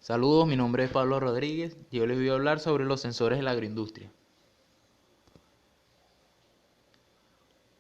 Saludos, mi nombre es Pablo Rodríguez y yo les voy a hablar sobre los sensores en la agroindustria.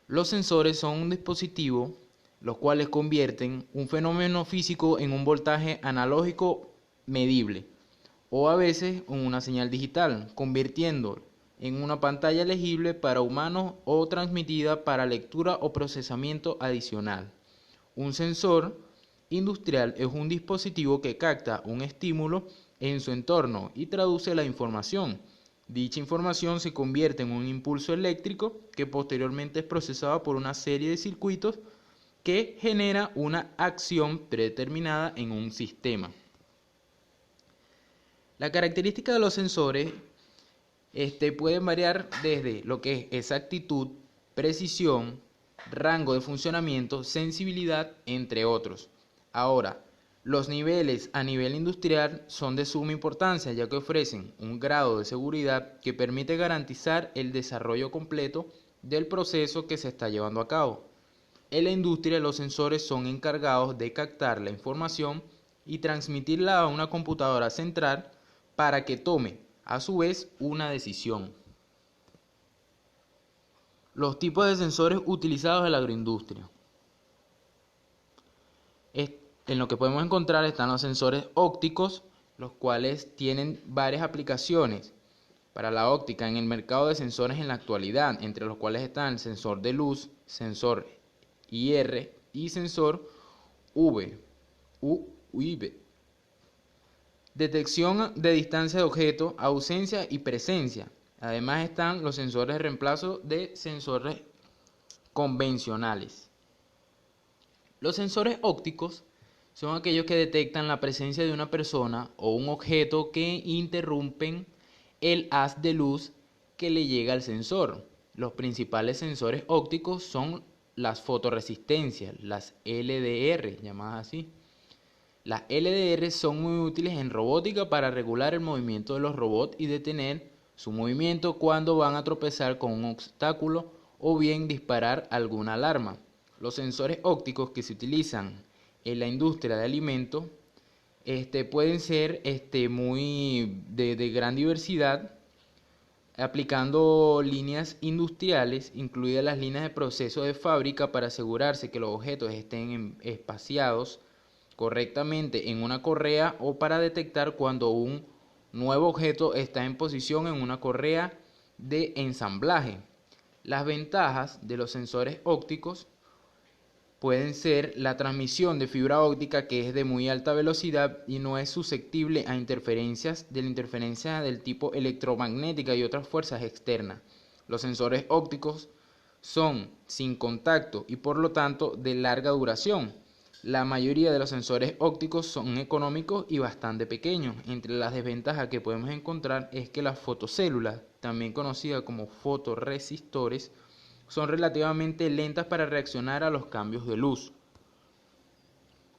Los sensores son un dispositivo los cuales convierten un fenómeno físico en un voltaje analógico medible o a veces en una señal digital, convirtiendo en una pantalla legible para humanos o transmitida para lectura o procesamiento adicional. Un sensor industrial es un dispositivo que capta un estímulo en su entorno y traduce la información. Dicha información se convierte en un impulso eléctrico que posteriormente es procesado por una serie de circuitos que genera una acción predeterminada en un sistema. La característica de los sensores pueden variar desde lo que es exactitud, precisión, rango de funcionamiento, sensibilidad, entre otros. Ahora, los niveles a nivel industrial son de suma importancia, ya que ofrecen un grado de seguridad que permite garantizar el desarrollo completo del proceso que se está llevando a cabo. En la industria, los sensores son encargados de captar la información y transmitirla a una computadora central para que tome, a su vez, una decisión. Los tipos de sensores utilizados en la agroindustria. En lo que podemos encontrar están los sensores ópticos, los cuales tienen varias aplicaciones para la óptica en el mercado de sensores en la actualidad, entre los cuales están el sensor de luz, sensor IR y sensor UV. Detección de distancia de objeto, ausencia y presencia. Además están los sensores de reemplazo de sensores convencionales. Los sensores ópticos son aquellos que detectan la presencia de una persona o un objeto que interrumpen el haz de luz que le llega al sensor. Los principales sensores ópticos son las fotorresistencias, las LDR, llamadas así. Las LDR son muy útiles en robótica para regular el movimiento de los robots y detener su movimiento cuando van a tropezar con un obstáculo o bien disparar alguna alarma. Los sensores ópticos que se utilizan en la industria de alimentos pueden ser muy de gran diversidad, aplicando líneas industriales, incluidas las líneas de proceso de fábrica para asegurarse que los objetos estén espaciados correctamente en una correa o para detectar cuando un nuevo objeto está en posición en una correa de ensamblaje. Las ventajas de los sensores ópticos pueden ser la transmisión de fibra óptica, que es de muy alta velocidad y no es susceptible a interferencia del tipo electromagnética y otras fuerzas externas. Los sensores ópticos son sin contacto y por lo tanto de larga duración. La mayoría de los sensores ópticos son económicos y bastante pequeños. Entre las desventajas que podemos encontrar es que las fotocélulas, también conocidas como fotorresistores, son relativamente lentas para reaccionar a los cambios de luz.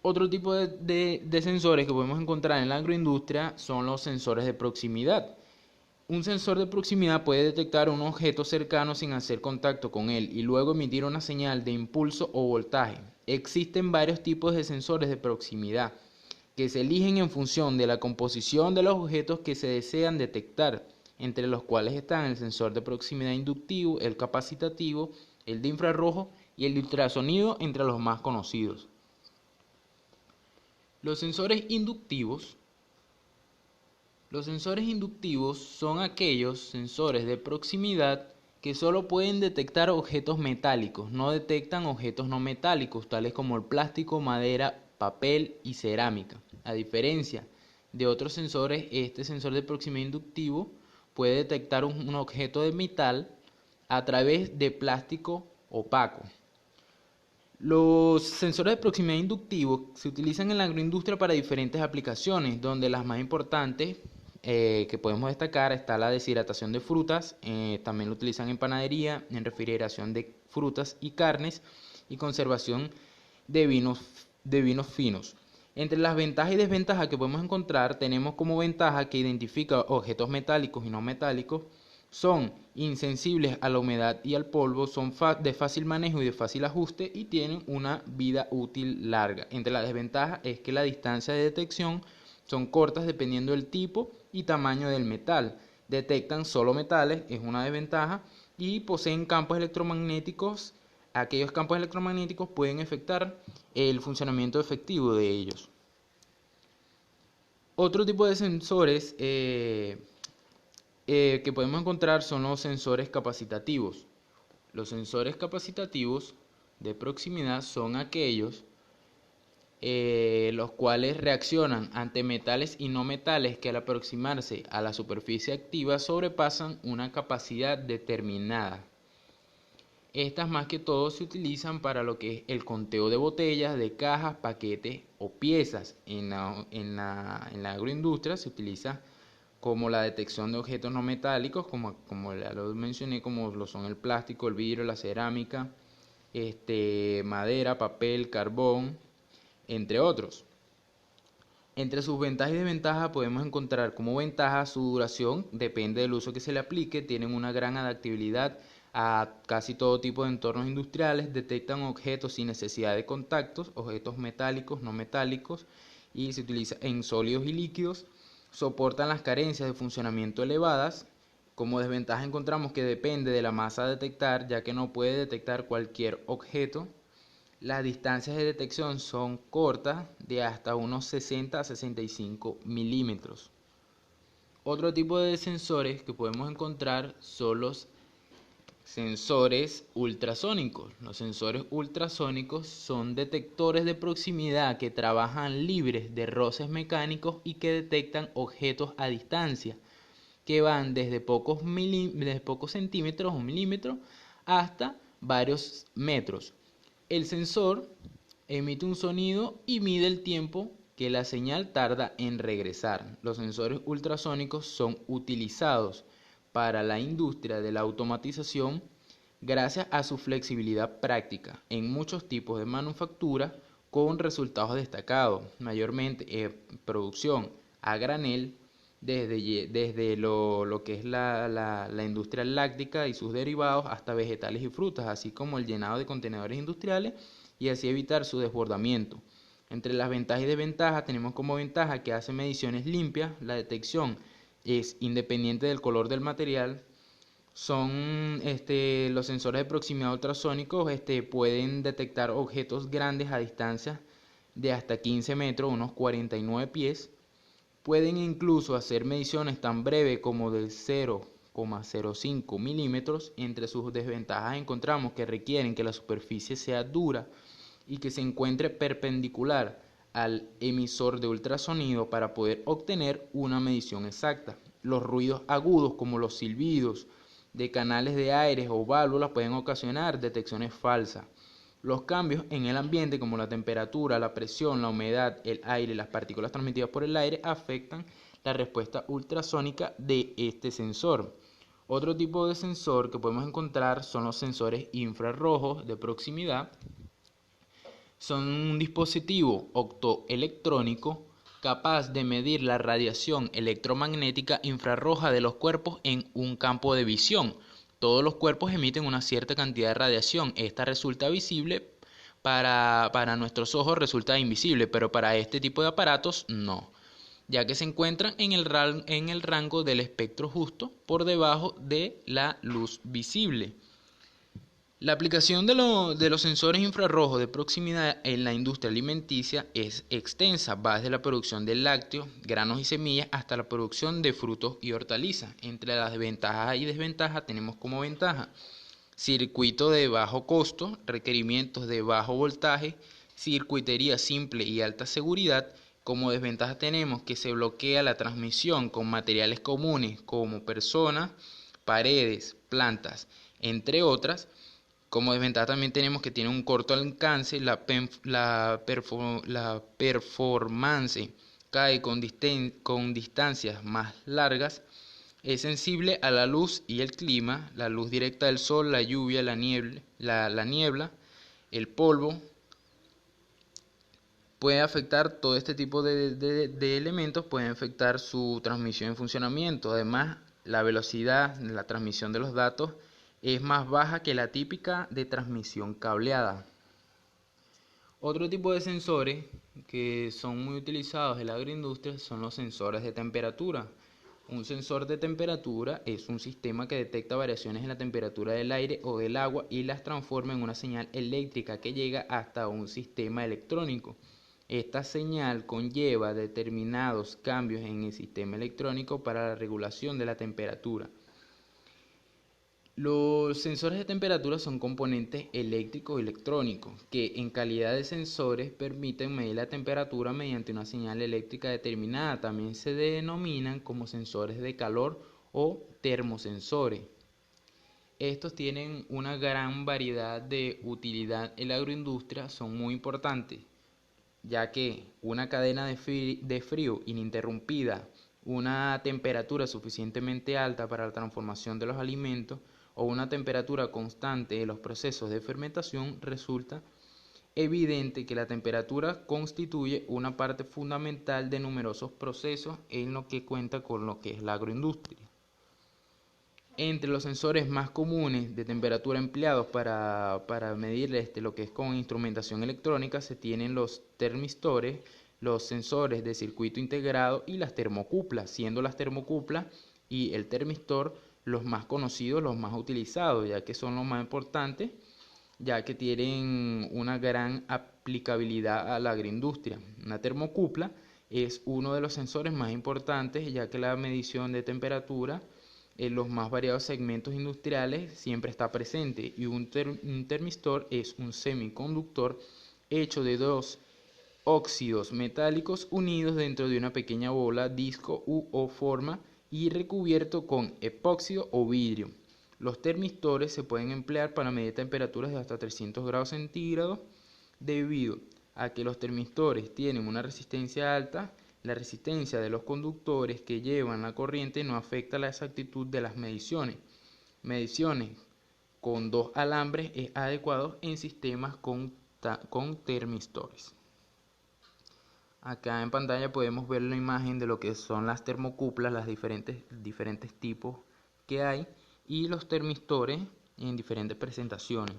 Otro tipo de sensores que podemos encontrar en la agroindustria son los sensores de proximidad. Un sensor de proximidad puede detectar un objeto cercano sin hacer contacto con él y luego emitir una señal de impulso o voltaje. Existen varios tipos de sensores de proximidad que se eligen en función de la composición de los objetos que se desean detectar, entre los cuales están el sensor de proximidad inductivo, el capacitativo, el de infrarrojo y el de ultrasonido, entre los más conocidos. Los sensores inductivos son aquellos sensores de proximidad que solo pueden detectar objetos metálicos, no detectan objetos no metálicos, tales como el plástico, madera, papel y cerámica. A diferencia de otros sensores, este sensor de proximidad inductivo puede detectar un objeto de metal a través de plástico opaco. Los sensores de proximidad inductivos se utilizan en la agroindustria para diferentes aplicaciones, donde las más importantes que podemos destacar está la deshidratación de frutas, también lo utilizan en panadería, en refrigeración de frutas y carnes y conservación de vinos finos. Entre las ventajas y desventajas que podemos encontrar, tenemos como ventaja que identifica objetos metálicos y no metálicos, son insensibles a la humedad y al polvo, son de fácil manejo y de fácil ajuste y tienen una vida útil larga. Entre las desventajas es que la distancia de detección Son cortas dependiendo del tipo y tamaño del metal. Detectan solo metales, es una desventaja, y poseen campos electromagnéticos. Aquellos campos electromagnéticos pueden afectar el funcionamiento efectivo de ellos. Otro tipo de sensores que podemos encontrar son los sensores capacitativos. Los sensores capacitativos de proximidad son aquellos los cuales reaccionan ante metales y no metales que al aproximarse a la superficie activa sobrepasan una capacidad determinada. Estas más que todo se utilizan para lo que es el conteo de botellas, de cajas, paquetes o piezas. En la agroindustria se utiliza como la detección de objetos no metálicos, como ya lo mencioné, como lo son el plástico, el vidrio, la cerámica, madera, papel, carbón, entre otros. Entre sus ventajas y desventajas podemos encontrar como ventaja su duración, depende del uso que se le aplique, tienen una gran adaptabilidad a casi todo tipo de entornos industriales, detectan objetos sin necesidad de contactos, objetos metálicos, no metálicos, y se utiliza en sólidos y líquidos, soportan las carencias de funcionamiento elevadas. Como desventaja encontramos que depende de la masa a detectar, ya que no puede detectar cualquier objeto. Las distancias de detección son cortas, de hasta unos 60 a 65 milímetros. Otro tipo de sensores que podemos encontrar son los sensores ultrasónicos. Los sensores ultrasónicos son detectores de proximidad que trabajan libres de roces mecánicos y que detectan objetos a distancia, que van desde pocos centímetros o milímetros hasta varios metros. El sensor emite un sonido y mide el tiempo que la señal tarda en regresar. Los sensores ultrasónicos son utilizados para la industria de la automatización gracias a su flexibilidad práctica en muchos tipos de manufactura con resultados destacados, mayormente en producción a granel, desde lo que es la industria láctica y sus derivados hasta vegetales y frutas, así como el llenado de contenedores industriales y así evitar su desbordamiento. Entre las ventajas y desventajas tenemos como ventaja que hace mediciones limpias, la detección es independiente del color del material, son los sensores de proximidad ultrasónicos pueden detectar objetos grandes a distancias de hasta 15 metros, unos 49 pies. Pueden incluso hacer mediciones tan breves como de 0,05 milímetros. Entre sus desventajas encontramos que requieren que la superficie sea dura y que se encuentre perpendicular al emisor de ultrasonido para poder obtener una medición exacta. Los ruidos agudos como los silbidos de canales de aire o válvulas pueden ocasionar detecciones falsas. Los cambios en el ambiente como la temperatura, la presión, la humedad, el aire y las partículas transmitidas por el aire afectan la respuesta ultrasónica de este sensor. Otro tipo de sensor que podemos encontrar son los sensores infrarrojos de proximidad. Son un dispositivo optoelectrónico capaz de medir la radiación electromagnética infrarroja de los cuerpos en un campo de visión. Todos los cuerpos emiten una cierta cantidad de radiación. Esta resulta visible para nuestros ojos, resulta invisible, pero para este tipo de aparatos no, ya que se encuentran en el rango del espectro justo por debajo de la luz visible. La aplicación de los sensores infrarrojos de proximidad en la industria alimenticia es extensa, va desde la producción de lácteos, granos y semillas hasta la producción de frutos y hortalizas. Entre las ventajas y desventajas tenemos como ventaja circuito de bajo costo, requerimientos de bajo voltaje, circuitería simple y alta seguridad. Como desventaja tenemos que se bloquea la transmisión con materiales comunes como personas, paredes, plantas, entre otras. Como desventaja también tenemos que tiene un corto alcance, la performance cae con distancias más largas, es sensible a la luz y el clima, la luz directa del sol, la lluvia, la niebla, el polvo. Puede afectar todo este tipo de elementos, pueden afectar su transmisión y funcionamiento. Además, la velocidad de la transmisión de los datos es más baja que la típica de transmisión cableada. Otro tipo de sensores que son muy utilizados en la agroindustria son los sensores de temperatura. Un sensor de temperatura es un sistema que detecta variaciones en la temperatura del aire o del agua y las transforma en una señal eléctrica que llega hasta un sistema electrónico. Esta señal conlleva determinados cambios en el sistema electrónico para la regulación de la temperatura. Los sensores de temperatura son componentes eléctricos y electrónicos que en calidad de sensores permiten medir la temperatura mediante una señal eléctrica determinada. También se denominan como sensores de calor o termosensores. Estos tienen una gran variedad de utilidad en la agroindustria, son muy importantes, ya que una cadena de frío ininterrumpida, una temperatura suficientemente alta para la transformación de los alimentos o una temperatura constante en los procesos de fermentación, resulta evidente que la temperatura constituye una parte fundamental de numerosos procesos en lo que cuenta con lo que es la agroindustria. Entre los sensores más comunes de temperatura empleados para medir lo que es con instrumentación electrónica se tienen los termistores, los sensores de circuito integrado y las termocuplas, siendo las termocuplas y el termistor los más conocidos, los más utilizados, ya que son los más importantes, ya que tienen una gran aplicabilidad a la agroindustria. Una termocupla es uno de los sensores más importantes, ya que la medición de temperatura en los más variados segmentos industriales siempre está presente, y un termistor es un semiconductor hecho de dos óxidos metálicos unidos dentro de una pequeña bola, disco o forma y recubierto con epóxido o vidrio. Los termistores se pueden emplear para medir temperaturas de hasta 300 grados centígrados. Debido a que los termistores tienen una resistencia alta, la resistencia de los conductores que llevan la corriente no afecta la exactitud de las mediciones. Mediciones con dos alambres es adecuado en sistemas con termistores. Acá en pantalla podemos ver la imagen de lo que son las termocuplas, las diferentes tipos que hay, y los termistores en diferentes presentaciones.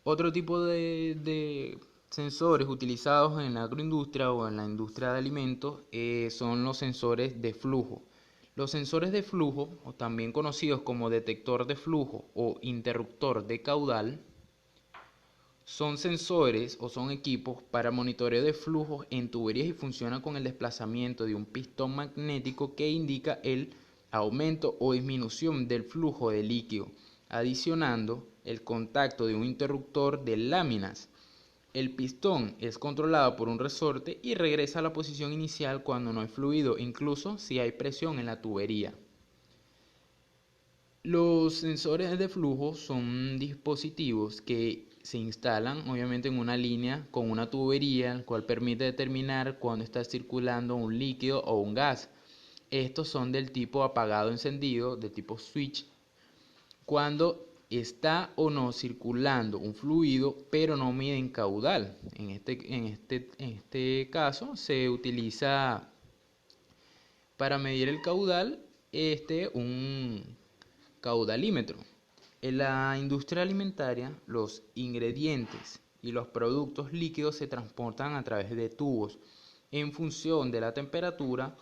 Otro tipo de sensores utilizados en la agroindustria o en la industria de alimentos son los sensores de flujo. Los sensores de flujo, o también conocidos como detector de flujo o interruptor de caudal, son sensores o son equipos para monitoreo de flujos en tuberías y funcionan con el desplazamiento de un pistón magnético que indica el aumento o disminución del flujo de líquido, adicionando el contacto de un interruptor de láminas. El pistón es controlado por un resorte y regresa a la posición inicial cuando no hay fluido, incluso si hay presión en la tubería. Los sensores de flujo son dispositivos que se instalan obviamente en una línea con una tubería, el cual permite determinar cuando está circulando un líquido o un gas. Estos son del tipo apagado-encendido, de tipo switch, cuando está o no circulando un fluido, pero no miden caudal. En este caso se utiliza para medir el caudal un caudalímetro. En la industria alimentaria, los ingredientes y los productos líquidos se transportan a través de tubos. En función de la temperatura,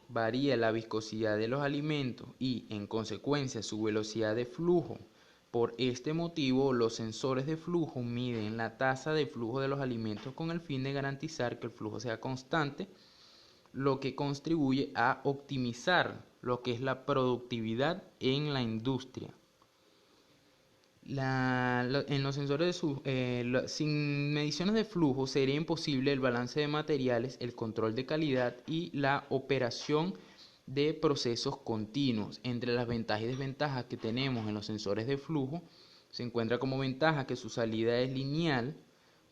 varía la viscosidad de los alimentos y, en consecuencia, su velocidad de flujo. Por este motivo, los sensores de flujo miden la tasa de flujo de los alimentos con el fin de garantizar que el flujo sea constante, lo que contribuye a optimizar lo que es la productividad en la industria. En los sensores sin mediciones de flujo sería imposible el balance de materiales, el control de calidad y la operación de procesos continuos. Entre las ventajas y desventajas que tenemos en los sensores de flujo, se encuentra como ventaja que su salida es lineal.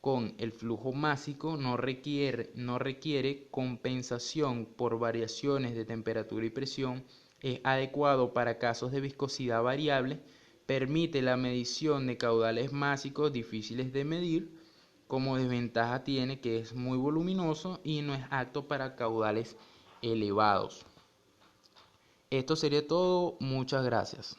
Con el flujo másico no requiere compensación por variaciones de temperatura y presión, es adecuado para casos de viscosidad variable, permite la medición de caudales másicos difíciles de medir. Como desventaja tiene que es muy voluminoso y no es apto para caudales elevados. Esto sería todo, muchas gracias.